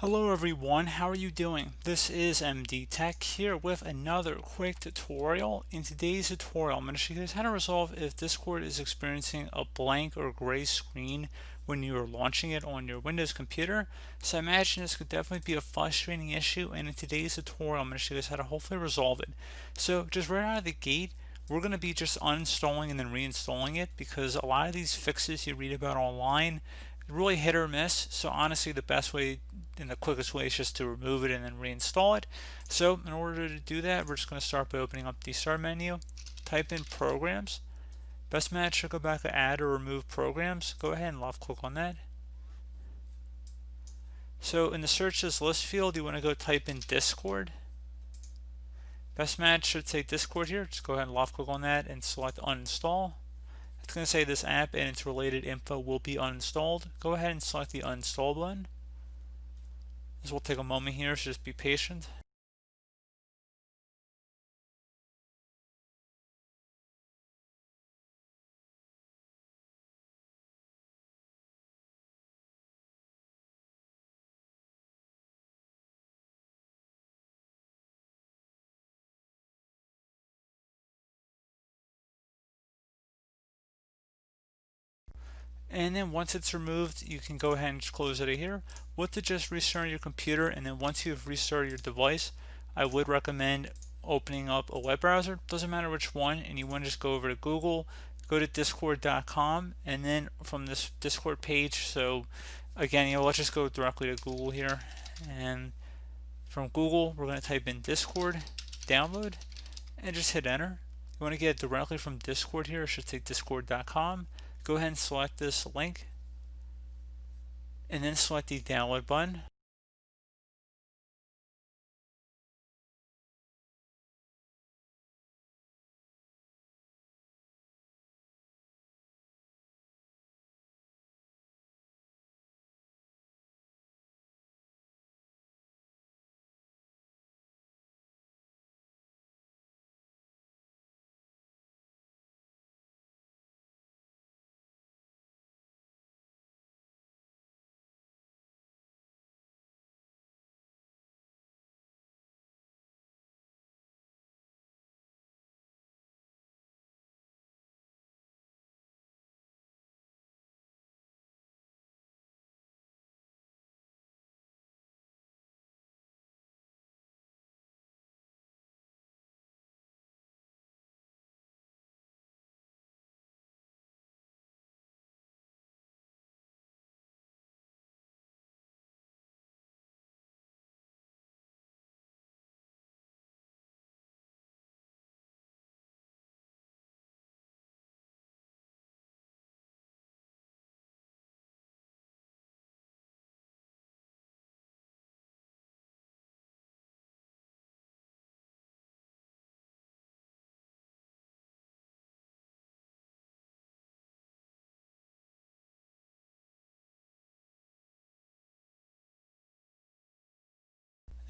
Hello everyone, how are you doing? This is MD Tech here with another quick tutorial. In today's tutorial, I'm going to show you guys how to resolve if Discord is experiencing a blank or gray screen when you are launching it on your Windows computer. So I imagine this could definitely be a frustrating issue, and in today's tutorial, I'm going to show you guys how to hopefully resolve it. So just right out of the gate, we're going to be just uninstalling and then reinstalling it because a lot of these fixes you read about online really hit or miss. So honestly, the best way and the quickest way is just to remove it and then reinstall it. So in order to do that, we're just going to start by opening up the start menu, type in programs. Best match to go back to add or remove programs. Go ahead and left click on that. So in the search this list field, you want to go type in Discord. Best match should say Discord here. Just go ahead and left click on that and select uninstall. It's going to say this app and its related info will be uninstalled. Go ahead and select the uninstall button. This will take a moment here, so just be patient. And then once it's removed, you can go ahead and just close it out of here. With to just restart your computer, and then once you've restarted your device, I would recommend opening up a web browser. Doesn't matter which one, and you want to just go over to Google, go to discord.com, and then from this Discord page, so again, let's just go directly to Google here, and from Google, we're going to type in Discord, download, and just hit enter. You want to get it directly from Discord here. It should say discord.com. Go ahead and select this link and then select the download button.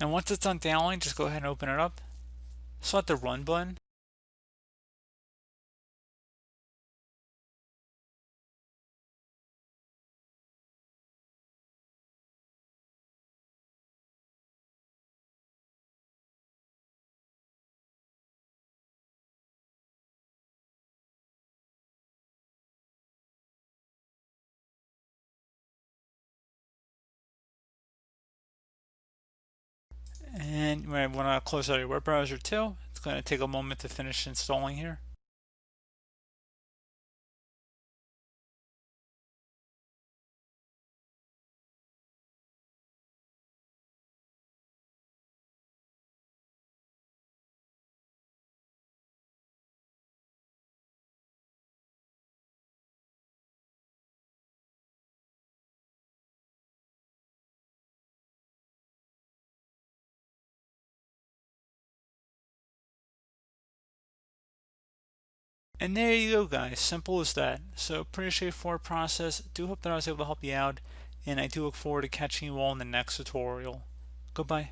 And once it's done downloading, just go ahead and open it up. Select the run button. And you might want to close out your web browser too. It's going to take a moment to finish installing here. And there you go, guys. Simple as that. So pretty straightforward process. Do hope that I was able to help you out, and I do look forward to catching you all in the next tutorial. Goodbye.